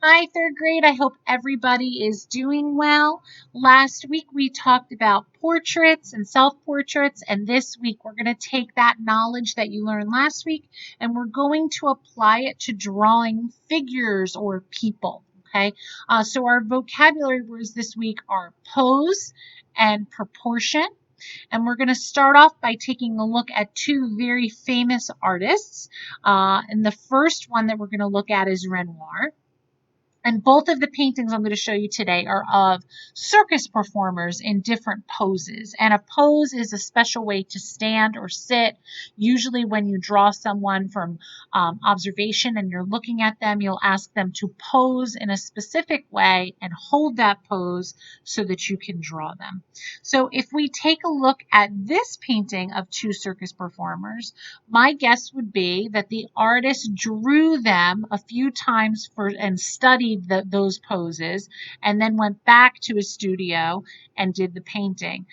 Hi, third grade. I hope everybody is doing well. Last week we talked about portraits and self-portraits, and this week we're going to take that knowledge that you learned last week and we're going to apply it to drawing figures or people. Okay, so our vocabulary words this week are pose and proportion. And we're going to start off by taking a look at two very famous artists. And the first one that we're going to look at is Renoir. And both of the paintings I'm going to show you today are of circus performers in different poses. And a pose is a special way to stand or sit. Usually when you draw someone from observation and you're looking at them, you'll ask them to pose in a specific way and hold that pose so that you can draw them. So if we take a look at this painting of two circus performers, my guess would be that the artist drew them a few times and studied those poses and then went back to his studio and did the painting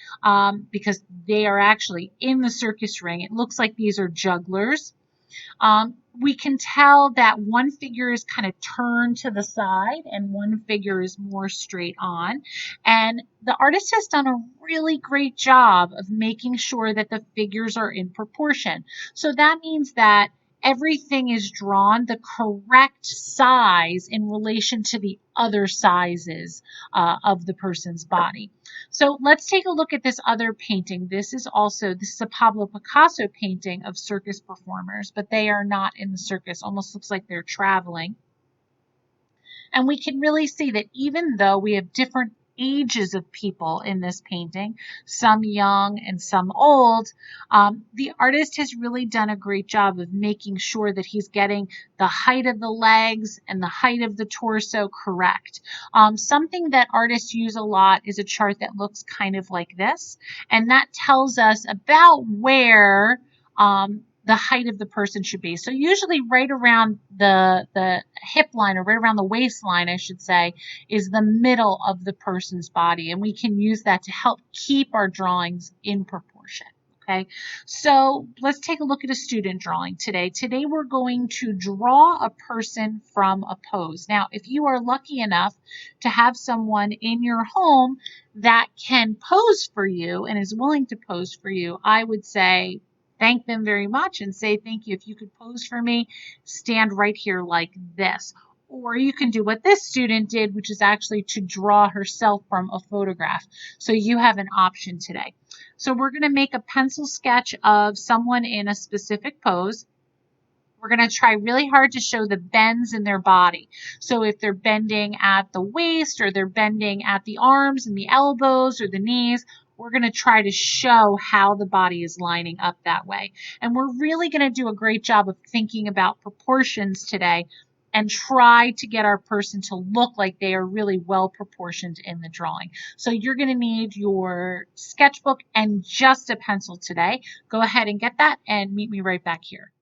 because they are actually in the circus ring. It looks like these are jugglers. We can tell that one figure is kind of turned to the side and one figure is more straight on. And the artist has done a really great job of making sure that the figures are in proportion. So that means that everything is drawn the correct size in relation to the other sizes of the person's body. So let's take a look at this other painting. This is a Pablo Picasso painting of circus performers, but they are not in the circus. Almost looks like they're traveling. And we can really see that even though we have different ages of people in this painting, some young and some old, the artist has really done a great job of making sure that he's getting the height of the legs and the height of the torso correct. Something that artists use a lot is a chart that looks kind of like this, and that tells us about where the height of the person should be. So usually right around the hip line, or right around the waistline, I should say, is the middle of the person's body. And we can use that to help keep our drawings in proportion. Okay, so let's take a look at a student drawing today. Today we're going to draw a person from a pose. Now, if you are lucky enough to have someone in your home that can pose for you and is willing to pose for you, I would say thank them very much and say, thank you. If you could pose for me, stand right here like this. Or you can do what this student did, which is actually to draw herself from a photograph. So you have an option today. So we're going to make a pencil sketch of someone in a specific pose. We're going to try really hard to show the bends in their body. So if they're bending at the waist, or they're bending at the arms and the elbows or the knees, we're going to try to show how the body is lining up that way. And we're really going to do a great job of thinking about proportions today and try to get our person to look like they are really well proportioned in the drawing. So you're going to need your sketchbook and just a pencil today. Go ahead and get that and meet me right back here.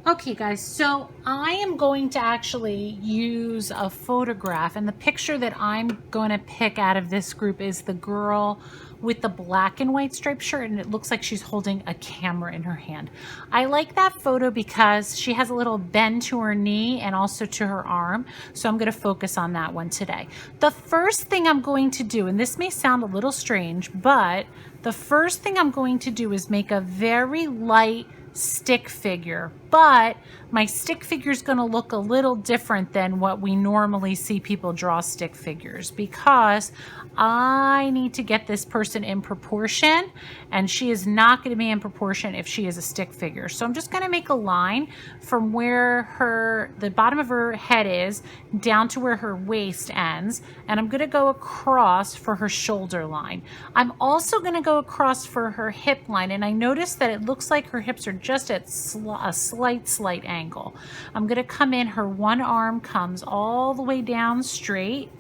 Okay guys, so I am going to actually use a photograph, and the picture that I'm going to pick out of this group is the girl with the black and white striped shirt, and it looks like she's holding a camera in her hand. I like that photo because she has a little bend to her knee and also to her arm, so I'm going to focus on that one today. The first thing I'm going to do, and this may sound a little strange, but the first thing I'm going to do is make a very light stick figure, but my stick figure is going to look a little different than what we normally see people draw stick figures, because I need to get this person in proportion, and she is not going to be in proportion if she is a stick figure. So I'm just going to make a line from where the bottom of her head is down to where her waist ends, and I'm going to go across for her shoulder line. I'm also going to go across for her hip line, and I notice that it looks like her hips are just at a slight angle. I'm going to come in, her one arm comes all the way down straight,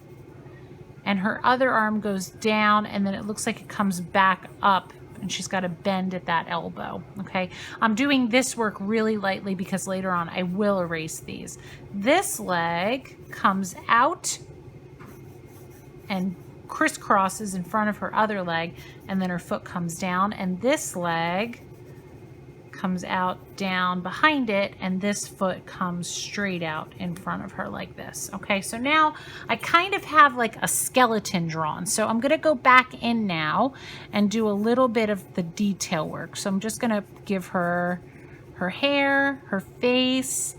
and her other arm goes down, and then it looks like it comes back up, and she's got a bend at that elbow. Okay, I'm doing this work really lightly because later on I will erase these. This leg comes out and crisscrosses in front of her other leg, and then her foot comes down, and this leg comes out down behind it, and this foot comes straight out in front of her like this. Okay, so now I kind of have like a skeleton drawn. So I'm gonna go back in now and do a little bit of the detail work. So I'm just gonna give her her hair, her face,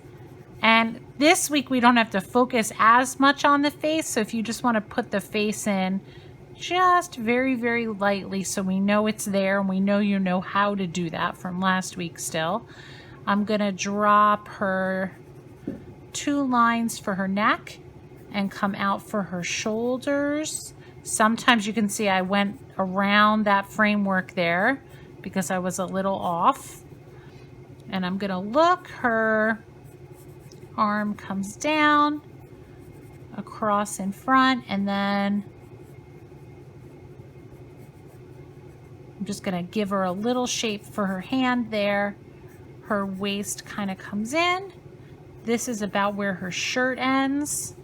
and this week we don't have to focus as much on the face. So if you just want to put the face in just very, very lightly so we know it's there and we know you know how to do that from last week still. I'm going to drop her 2 lines for her neck and come out for her shoulders. Sometimes you can see I went around that framework there because I was a little off. And I'm going to look, her arm comes down across in front, and then I'm just going to give her a little shape for her hand there. Her waist kind of comes in. This is about where her shirt ends.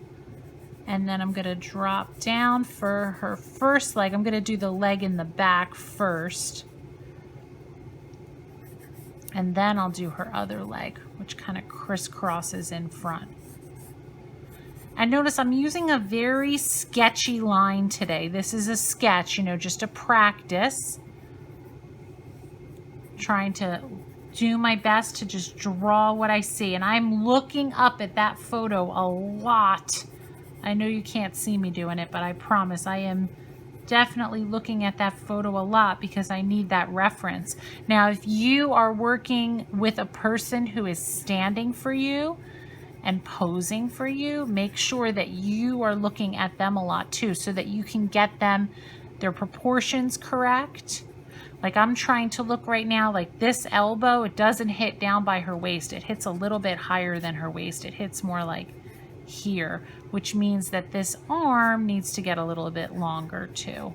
And then I'm going to drop down for her first leg. I'm going to do the leg in the back first. And then I'll do her other leg, which kind of crisscrosses in front. And notice I'm using a very sketchy line today. This is a sketch, you know, just a practice. Trying to do my best to just draw what I see. And I'm looking up at that photo a lot. I know you can't see me doing it, but I promise I am definitely looking at that photo a lot because I need that reference. Now, if you are working with a person who is standing for you and posing for you, make sure that you are looking at them a lot too so that you can get them their proportions correct. Like I'm trying to look right now, like this elbow, it doesn't hit down by her waist. It hits a little bit higher than her waist. It hits more like here, which means that this arm needs to get a little bit longer too.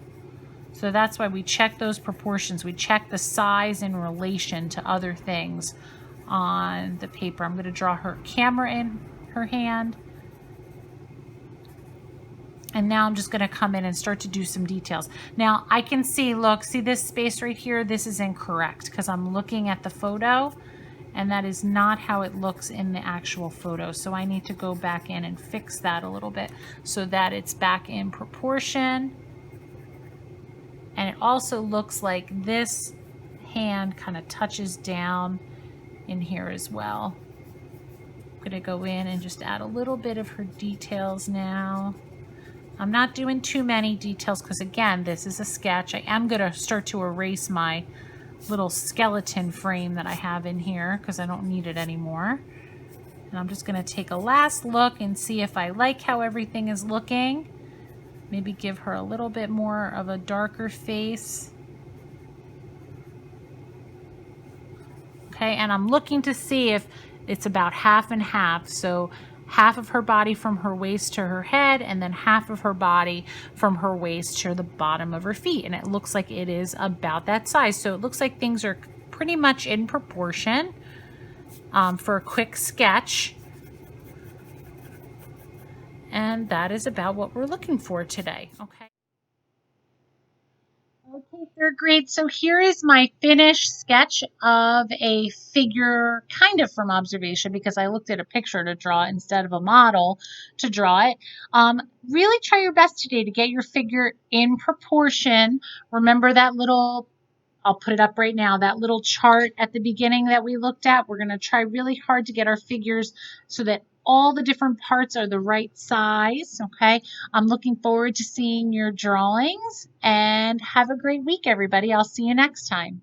So that's why we check those proportions. We check the size in relation to other things on the paper. I'm going to draw her camera in her hand. And now I'm just going to come in and start to do some details. Now I can see, look, see this space right here? This is incorrect because I'm looking at the photo and that is not how it looks in the actual photo. So I need to go back in and fix that a little bit so that it's back in proportion. And it also looks like this hand kind of touches down in here as well. I'm going to go in and just add a little bit of her details now. I'm not doing too many details because again, this is a sketch. I am going to start to erase my little skeleton frame that I have in here because I don't need it anymore. And I'm just going to take a last look and see if I like how everything is looking. Maybe give her a little bit more of a darker face. Okay, and I'm looking to see if it's about half and half. So half of her body from her waist to her head, and then half of her body from her waist to the bottom of her feet. And it looks like it is about that size. So it looks like things are pretty much in proportion for a quick sketch. And that is about what we're looking for today. Okay. Okay, third grade. So here is my finished sketch of a figure kind of from observation because I looked at a picture to draw instead of a model to draw it. Really try your best today to get your figure in proportion. Remember that little, I'll put it up right now, that little chart at the beginning that we looked at. We're going to try really hard to get our figures so that all the different parts are the right size, okay? I'm looking forward to seeing your drawings, and have a great week, everybody. I'll see you next time.